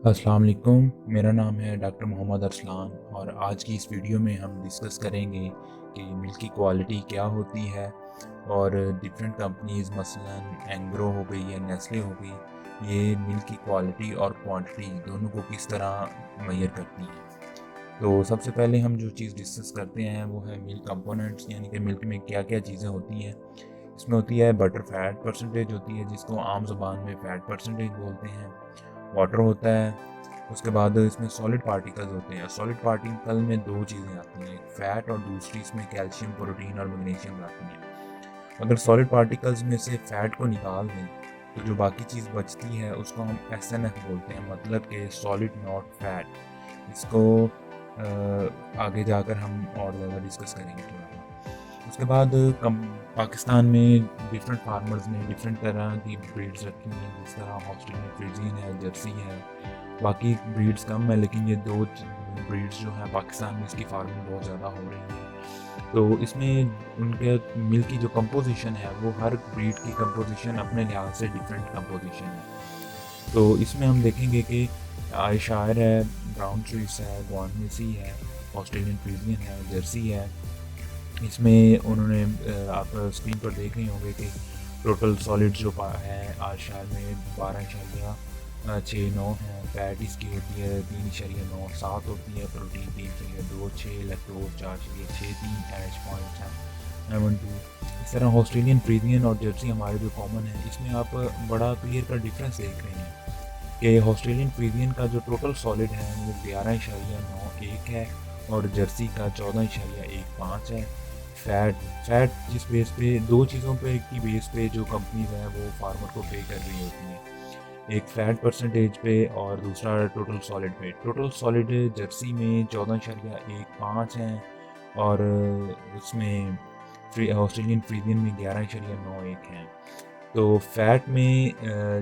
अस्सलाम वालेकुम, मेरा नाम है डॉक्टर मोहम्मद अरसलान और आज की इस वीडियो में हम डिस्कस करेंगे कि मिल्क की क्वालिटी क्या होती है और डिफरेंट कंपनीज़ मसलन एंग्रो हो गई या नेस्ले हो गई, ये मिल्क की क्वालिटी और क्वांटिटी दोनों को किस तरह मेजर करती हैं। तो सबसे पहले हम जो चीज़ डिस्कस करते हैं वो है मिल्क कंपोनेंट्स, यानी कि मिल्क में क्या क्या चीज़ें होती हैं। इसमें होती है बटर फैट परसेंटेज होती है, जिसको आम ज़बान में फ़ैट परसेंटेज बोलते हैं। वाटर होता है, उसके बाद इसमें सॉलिड पार्टिकल्स होते हैं। सॉलिड पार्टिकल में दो चीज़ें आती हैं, एक फ़ैट और दूसरी इसमें कैल्शियम, प्रोटीन और मैग्नीशियम आती हैं। अगर सॉलिड पार्टिकल्स में से फ़ैट को निकाल दें तो जो बाकी चीज़ बचती है उसको हम एसएनएफ बोलते हैं, मतलब कि सॉलिड नॉट फैट। इसको आगे जाकर हम और ज़्यादा डिस्कस करेंगे थोड़ा सा। उसके बाद कम पाकिस्तान में डिफरेंट फार्मर्स ने डिफरेंट तरह की ब्रीड्स रखी हुई हैं, जिस तरह ऑस्ट्रेलियन फ्रीजियन है, जर्सी है। बाकी ब्रीड्स कम है, लेकिन ये दो ब्रीड्स जो हैं पाकिस्तान में इसकी फार्मिंग बहुत ज़्यादा हो रही है। तो इसमें उनके मिल्क की जो कंपोजिशन है वो हर ब्रीड की कंपोजिशन अपने लिहाज से डिफरेंट कंपोजिशन है। तो इसमें हम देखेंगे कि आयशायर है, ब्राउन स्विस है, गुआनमेसी है, ऑस्ट्रेलियन फ्रीजियन है, जर्सी है। इसमें उन्होंने आप स्क्रीन पर देख रहे होंगे कि टोटल सॉलिड जो है आयशायर में 12.69 है। फैट इसकी होती है 3.9, 7 होती है, प्रोटीन 3.2, 6 लैक्टोज 4.63, एच पॉइंट 7.2। इस तरह ऑस्ट्रेलियन फ्रीजियन और जर्सी हमारे जो कॉमन है, इसमें आप बड़ा क्लियर का डिफरेंस देख रहे हैं कि ऑस्ट्रेलियन फ्रीजियन का जो टोटल सॉलिड है वो 11.91 है और जर्सी का 14.15 है। फैट फैट जिस बेस पे दो चीज़ों पे की बेस पे जो कंपनीज हैं वो फार्मर को पे कर रही होती हैं, एक फैट परसेंटेज पे और दूसरा टोटल सॉलिड पे। टोटल सॉलिड जर्सी में 14.15 है और उसमें ऑस्ट्रेलियन फ्रीजियन में 11.91 है। तो फैट में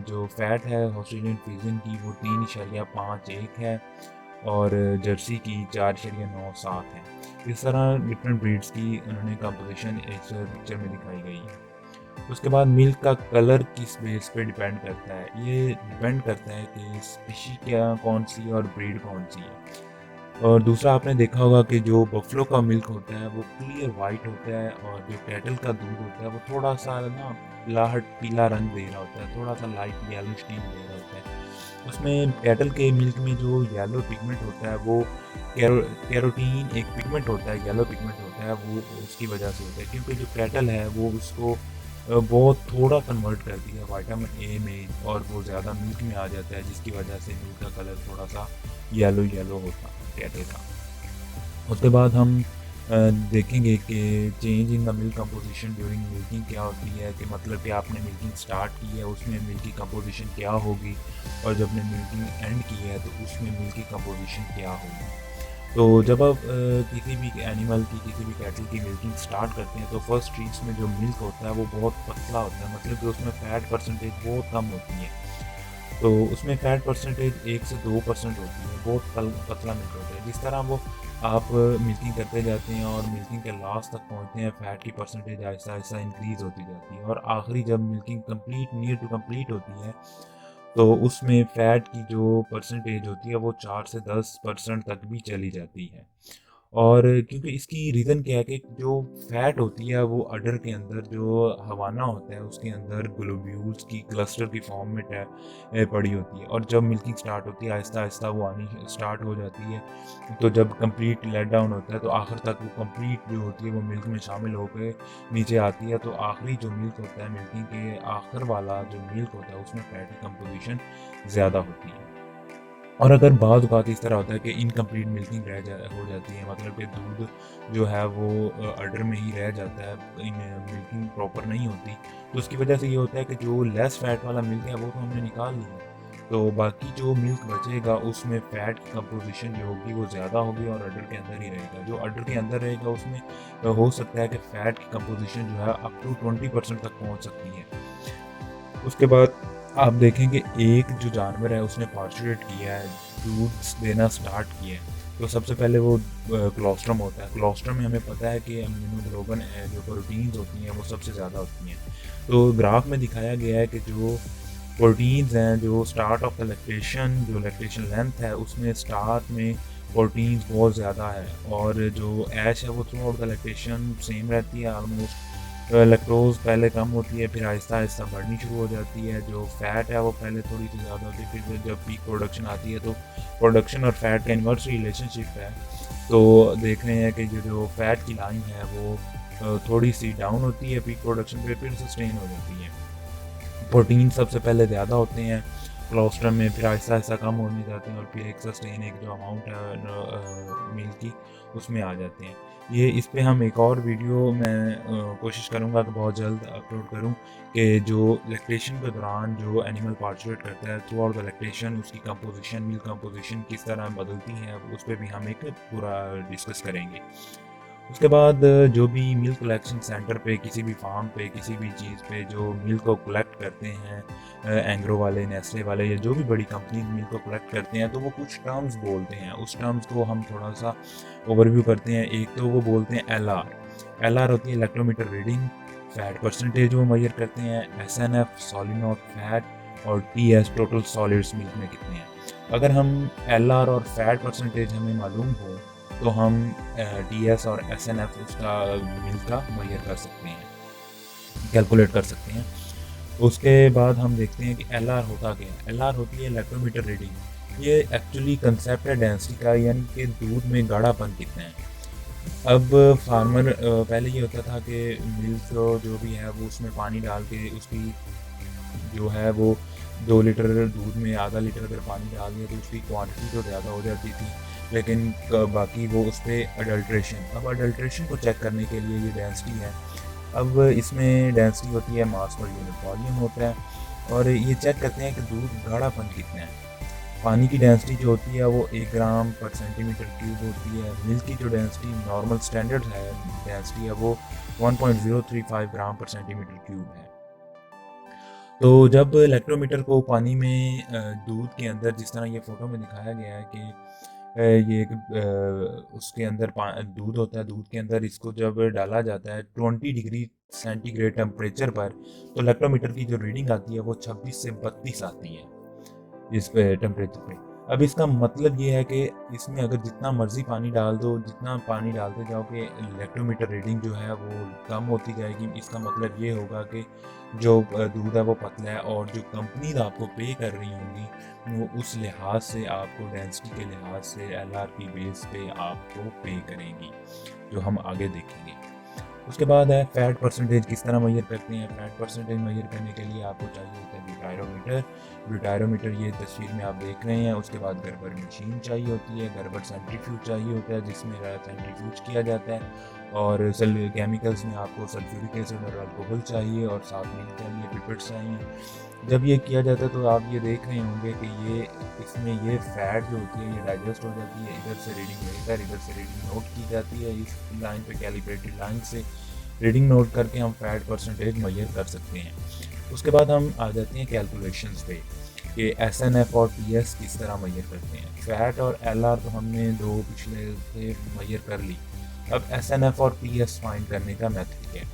जो फैट है ऑस्ट्रेलियन फ्रीजियन की वो 3.51 है और जर्सी की 4.97 है। इस तरह डिफरेंट ब्रीड्स की उन्होंने कंपोजिशन इस पिक्चर में दिखाई गई है। उसके बाद मिल्क का कलर किस बेस पे डिपेंड करता है, ये डिपेंड करता है कि स्पीशी क्या कौन सी और ब्रीड कौन सी है। और दूसरा आपने देखा होगा कि जो बफलो का मिल्क होता है वो क्लियर वाइट होता है और जो कैटल का दूध होता है वो थोड़ा सा ना लाहट पीला रंग दे रहा होता है, थोड़ा सा लाइट येलो स्टीन दे रहा होता है। उसमें कैटल के मिल्क में जो येलो पिगमेंट होता है वो कैरोटीन एक पिगमेंट होता है, येलो पिगमेंट होता है, वो उसकी वजह से होता है, क्योंकि जो कैटल है वो उसको बहुत थोड़ा कन्वर्ट करती है विटामिन ए में और वो ज़्यादा मिल्क में आ जाता है, जिसकी वजह से मिल्क का कलर थोड़ा सा येलो येलो होता है कैटल का। उसके बाद हम देखेंगे कि change in the milk composition during milking क्या होती है, कि मतलब कि आपने मिल्किंग स्टार्ट की है उसमें मिल्क की कंपोजिशन क्या होगी और जब ने मिल्किंग एंड की है तो उसमें मिल्क की कंपोजिशन क्या होगी। तो जब आप किसी भी एनिमल की किसी भी कैटल की मिल्किंग स्टार्ट करते हैं तो फर्स्ट स्ट्रीट्स में जो मिल्क होता है वो बहुत पतला होता है, मतलब कि उसमें फ़ैट परसेंटेज बहुत कम होती है। तो उसमें फ़ैट परसेंटेज 1 से 2% होती है, बहुत पतला मिल्क होता है। जिस तरह वो आप मिल्किंग करते जाते हैं और मिल्किंग के लास्ट तक पहुँचते हैं, फ़ैट की परसेंटेज आहिस्ता-आहिस्ता इंक्रीज़ होती जाती है और आखिरी जब milking complete near to complete होती है, तो उसमें फ़ैट की जो परसेंटेज होती है वो 4 से 10% तक भी चली जाती है। और क्योंकि इसकी रीज़न क्या है कि जो फ़ैट होती है वो अडर के अंदर जो हवाना होता है उसके अंदर ग्लोब्यूल्स की क्लस्टर की फॉर्म में पड़ी होती है और जब मिल्किंग स्टार्ट होती है आहिस्ता-आहिस्ता वो आनी स्टार्ट हो जाती है। तो जब कंप्लीट लेट डाउन होता है तो आखिर तक वो कंप्लीट जो होती है वो मिल्क में शामिल होकर नीचे आती है। तो आखिरी जो मिल्क होता है, मिल्किंग के आखिर वाला जो मिल्क होता है उसमें फ़ैट की कंपोज़िशन ज़्यादा होती है। और अगर बाज़ औक़ात इस तरह होता है कि इनकम्प्लीट मिल्किंग हो जाती है, मतलब कि दूध जो है वो अडर में ही रह जाता है, मिल्किंग प्रॉपर नहीं होती, तो उसकी वजह से ये होता है कि जो लेस फ़ैट वाला मिल्क है वो तो हमने निकाल लिया, तो बाकी जो मिल्क बचेगा उसमें फ़ैट की कंपोज़िशन जो होगी वो ज़्यादा होगी और अडर के अंदर ही रहेगा। जो अडर के अंदर रहेगा उसमें हो सकता है कि फ़ैट की कंपोज़िशन जो है अप टू 20% तक पहुँच सकती है। उसके बाद आप देखेंगे एक जो जानवर है उसने पार्चुरेट किया है, दूध देना स्टार्ट किया है, तो सबसे पहले वो क्लोस्ट्रम होता है। क्लोस्ट्रम में हमें पता है कि इम्यूनोग्लोबिन जो प्रोटीन्स होती हैं वो सबसे ज़्यादा होती हैं। तो ग्राफ में दिखाया गया है कि जो प्रोटीन्स हैं जो स्टार्ट ऑफ द लैक्टेशन, जो लैक्टेशन लेंथ है उसमें स्टार्ट में प्रोटीन्स बहुत ज़्यादा है, और जो ऐश है वो through out the lactation same रहती है ऑलमोस्ट। लैक्टोज पहले कम होती है, फिर आहिस्ता आहिस्ता बढ़नी शुरू हो जाती है। जो फ़ैट है वो पहले थोड़ी सी ज़्यादा होती है, फिर जब पीक प्रोडक्शन आती है तो प्रोडक्शन और फैट का इन्वर्स रिलेशनशिप है। तो देख रहे हैं कि जो फैट की लाइन है वो थोड़ी सी डाउन होती है पीक प्रोडक्शन पे, फिर सस्टेन हो जाती है। प्रोटीन सबसे पहले ज़्यादा होते हैं कोलेस्ट्रॉल में, फिर आहिस्ता आहिस्ता कम होने जाते हैं, और फिर एक सस्टेन एक जो अमाउंट है मील की उसमें आ जाते हैं। ये इस पे हम एक और वीडियो मैं कोशिश करूँगा कि बहुत जल्द अपलोड करूँ कि जो लैक्टेशन के दौरान जो एनिमल पार्टिसिपेट करता है थ्रू आउट द लैक्टेशन, उसकी कंपोजिशन, मिल्क कंपोजिशन किस तरह बदलती है, उस पर भी हम एक पूरा डिस्कस करेंगे। उसके बाद जो भी मिल्क कलेक्शन सेंटर पे, किसी भी फार्म पे, किसी भी चीज़ पे जो मिल्क को कलेक्ट करते हैं, एंग्रो वाले, नेस्ले वाले या जो भी बड़ी कंपनी मिल्क को कलेक्ट करते हैं, तो वो कुछ टर्म्स बोलते हैं। उस टर्म्स को हम थोड़ा सा ओवरव्यू करते हैं। एक तो वो बोलते हैं एल आर होती है लैक्टोमीटर रीडिंग, फैट परसेंटेज वो मेजर करते हैं, SNF सॉलिड नॉट फैट, और TS टोटल सॉलिड्स मिल्क में कितने हैं। अगर हम LR और फैट परसेंटेज हमें मालूम हो तो हम TS और SNF उसका मिल्क का मेजर कर सकते हैं, कैलकुलेट कर सकते हैं। उसके बाद हम देखते हैं कि LR होता क्या है। LR होती है लैक्टोमीटर रीडिंग। ये एक्चुअली कंसेप्ट है डेंसिटी का, यानी कि दूध में गाढ़ापन कितना है। अब फार्मर पहले ये होता था कि मिल्क जो भी है वो उसमें पानी डाल के उसकी जो है वो 2 लीटर दूध में आधा लीटर अगर पानी डाल दिया तो उसकी क्वांटिटी तो ज़्यादा हो जाती थी, लेकिन बाकी वो उस पर अडल्ट्रेशन। अब अडल्ट्रेशन को चेक करने के लिए ये डेंसिटी है। अब इसमें डेंसिटी होती है मास पर यूनिट वॉल्यूम होता है, और ये चेक करते हैं कि दूध गाढ़ापन कितना है। पानी की डेंसिटी जो होती है वो 1 ग्राम पर सेंटीमीटर क्यूब होती है। मिल्क की जो डेंसिटी नॉर्मल स्टैंडर्ड है डेंसिटी है वो 1.035 ग्राम पर सेंटीमीटर क्यूब है। तो जब लैक्टोमीटर को पानी में दूध के अंदर, जिस तरह ये फ़ोटो में दिखाया गया है कि ये एक उसके अंदर दूध होता है, दूध के अंदर इसको जब डाला जाता है 20 डिग्री सेंटीग्रेड टेम्परेचर पर, तो लैक्टोमीटर की जो रीडिंग आती है वो 26 से 32 आती है इस पे टेम्परेचर पे। अब इसका मतलब ये है कि इसमें अगर जितना मर्ज़ी पानी डाल दो, जितना पानी डालते जाओगे, लैक्टोमीटर रीडिंग जो है वो कम होती जाएगी। इसका मतलब ये होगा कि जो दूध है वो पतला है, और जो कंपनीज आपको पे कर रही होंगी वो उस लिहाज से आपको डेंसिटी के लिहाज से LR की बेस पे आपको पे करेंगी, जो हम आगे देखेंगे। उसके बाद है फैट परसेंटेज किस तरह मेजर करते हैं। फैट परसेंटेज मेजर करने के लिए आपको चाहिए होता है ब्यूटायरोमीटर। ब्यूटायरोमीटर ये तस्वीर में आप देख रहे हैं। उसके बाद गर्बर मशीन चाहिए होती है, गर्बर सेंट्रीफ्यूज चाहिए होता है जिसमें सेंट्रीफ्यूज किया जाता है, और केमिकल्स में आपको सल्फ्यूरिक एसिड और अल्कोहल चाहिए, और साथ में चाहिए, पिपेट्स चाहिए। जब ये किया जाता है तो आप ये देख रहे होंगे कि ये इसमें ये फैट जो होती है ये डाइजेस्ट हो जाती है, इधर से रीडिंग लेकर इधर से रीडिंग नोट की जाती है। इस लाइन पे कैलिब्रेटेड लाइन से रीडिंग नोट करके हम फैट परसेंटेज मेजर कर सकते हैं। उसके बाद हम आ जाते हैं कैलकुलेशंस पे कि SNF और TS किस तरह मेजर करते हैं। फैट और LR तो हमने दो पिछले से मेजर कर ली। अब SNF और TS फाइंड करने का मेथड क्या है।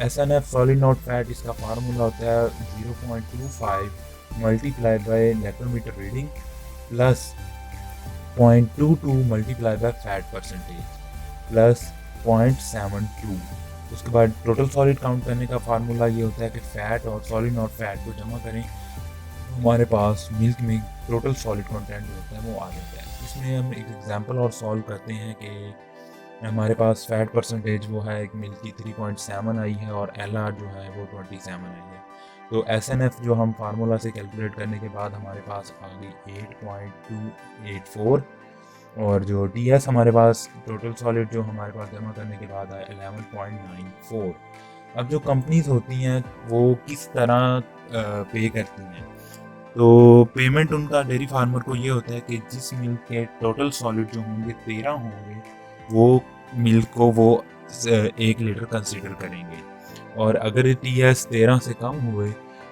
SNF सॉलिड नॉट फैट, इसका फार्मूला होता है 0.25 multiply by lactometer reading plus 0.22 multiply by fat percentage plus 0.72। उसके बाद टोटल सॉलिड काउंट करने का फार्मूला ये होता है कि फ़ैट और सॉलिड नॉट फैट को जमा करें, हमारे पास मिल्क में टोटल सॉलिड कंटेंट जो होता है वो आ जाता है। इसमें हम एक एग्जांपल और सॉल्व करते हैं कि हमारे पास फैट परसेंटेज वो है एक मिल्क की 3.7 आई है, और LR जो है वो 27 आई है। तो SNF जो हम फार्मूला से कैलकुलेट करने के बाद हमारे पास आ गई 8.284, और जो TS हमारे पास टोटल सॉलिड जो हमारे पास जमा करने के बाद आया 11.94। अब जो कंपनीज होती हैं वो किस तरह पे करती हैं, तो पेमेंट उनका डेयरी फार्मर को ये होता है कि जिस मिल्क के टोटल सॉलिड जो होंगे 13 होंगे, वो मिल्क को वो 1 लीटर कंसीडर करेंगे, और अगर TS 13 से कम हुए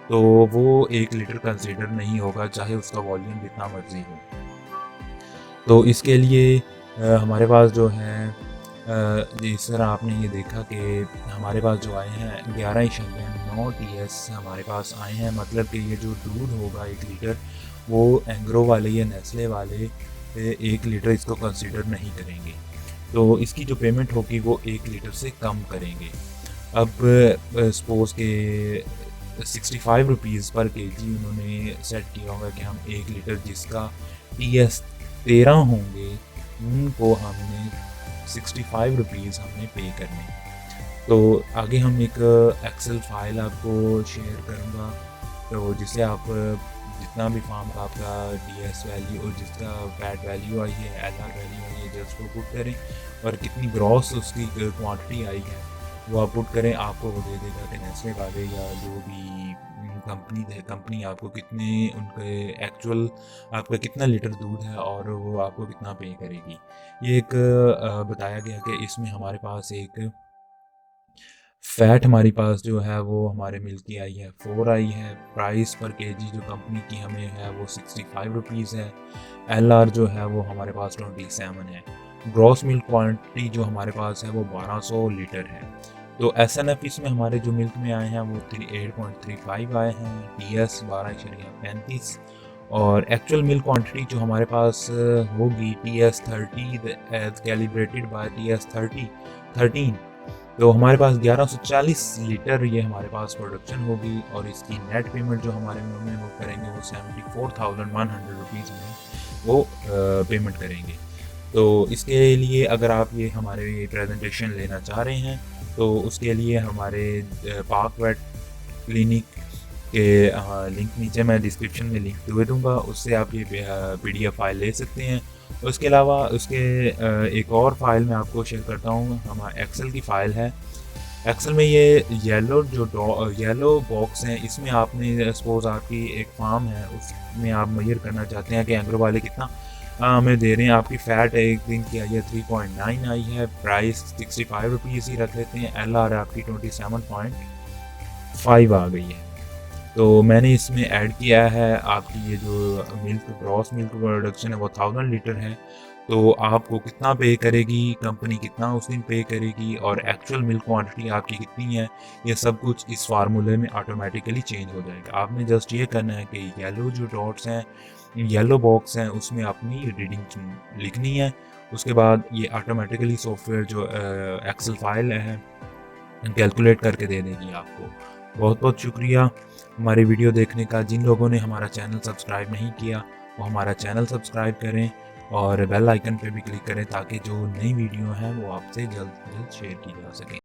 तो वो 1 लीटर कंसीडर नहीं होगा, चाहे उसका वॉल्यूम जितना मर्जी हो। तो इसके लिए हमारे पास जो है जिस तरह आपने ये देखा कि हमारे पास जो आए हैं 11.9 TS हमारे पास आए हैं, मतलब कि ये जो दूध होगा 1 लीटर, वो एंग्रो वाले या नेस्ले वाले 1 लीटर इसको कंसिडर नहीं करेंगे। तो इसकी जो पेमेंट होगी वो 1 लीटर से कम करेंगे। अब सपोज़ के 65 रुपीज़ पर केजी उन्होंने सेट किया होगा कि हम 1 लीटर जिसका TS 13 होंगे, उनको हमने 65 रुपीज़ हमने पे करने। तो आगे हम एक एक्सेल फाइल आपको शेयर करूँगा, तो जिससे आप जितना भी फार्म का आपका TS वैल्यू और जिसका फैट वैल्यू आई है, LR वैल्यू आई है, जस्ट वो पुट करें और कितनी ग्रॉस उसकी क्वांटिटी आई है वो आप पुट करें। आपको वो दे देगा कि नेस्ले वाले या जो भी कंपनी आपको कितने उनके एक्चुअल आपका कितना लीटर दूध है और वो आपको कितना पे करेगी। ये एक बताया गया कि इसमें हमारे पास एक फैट हमारे पास जो है वो हमारे मिल्क की आई है 4 आई है। प्राइस पर केजी जो कंपनी की हमें है वो 65 रुपीज़ है। LR जो है वो हमारे पास 27 है। ग्रॉस मिल्क क्वांटिटी जो हमारे पास है वो 1200 लीटर है। तो SNF इसमें हमारे जो मिल्क में आए हैं वो 8.35 आए हैं। TS 12.35 और एक्चुअल मिल्क क्वांटिटी जो हमारे पास होगी TS 30 as calibrated by TS 13, तो हमारे पास 1140 लीटर ये हमारे पास प्रोडक्शन होगी और इसकी नेट पेमेंट जो हमारे में वो करेंगे वो 74,100 रुपीज़ में वो पेमेंट करेंगे। तो इसके लिए अगर आप ये हमारे प्रेजेंटेशन लेना चाह रहे हैं तो उसके लिए हमारे पाक वेट क्लिनिक के लिंक नीचे मैं डिस्क्रिप्शन में लिंक दे दूँगा, उससे आप ये PDF फाइल ले सकते हैं। उसके अलावा उसके एक और फाइल मैं आपको शेयर करता हूँ, हमारा एक्सेल की फ़ाइल है। एक्सेल में ये येलो बॉक्स है, इसमें आपने सपोज़ आपकी एक फार्म है, उसमें आप मेजर करना चाहते हैं कि एंग्रो वाले कितना हमें दे रहे हैं। आपकी फ़ैट एक दिन की आई है 3.9 आई है, प्राइस 65 रुपीज़ ही रख लेते हैं। LR आपकी 27.5 आ गई है। तो मैंने इसमें ऐड किया है आपकी ये जो ग्रॉस मिल्क प्रोडक्शन है वो 1000 लीटर है। तो आपको कितना पे करेगी कंपनी, कितना उस दिन पे करेगी और एक्चुअल मिल्क क्वांटिटी आपकी कितनी है, ये सब कुछ इस फार्मूले में ऑटोमेटिकली चेंज हो जाएगा। आपने जस्ट ये करना है कि येलो जो डॉट्स हैं, येलो बॉक्स हैं, उसमें अपनी रीडिंग लिखनी है। उसके बाद ये ऑटोमेटिकली सॉफ्टवेयर जो एक्सेल फाइल है कैलकुलेट करके दे देगी आपको। बहुत बहुत शुक्रिया हमारी वीडियो देखने का। जिन लोगों ने हमारा चैनल सब्सक्राइब नहीं किया वो हमारा चैनल सब्सक्राइब करें और बेल आइकन पे भी क्लिक करें ताकि जो नई वीडियो हैं वो आपसे जल्द से जल्द शेयर की जा सकें।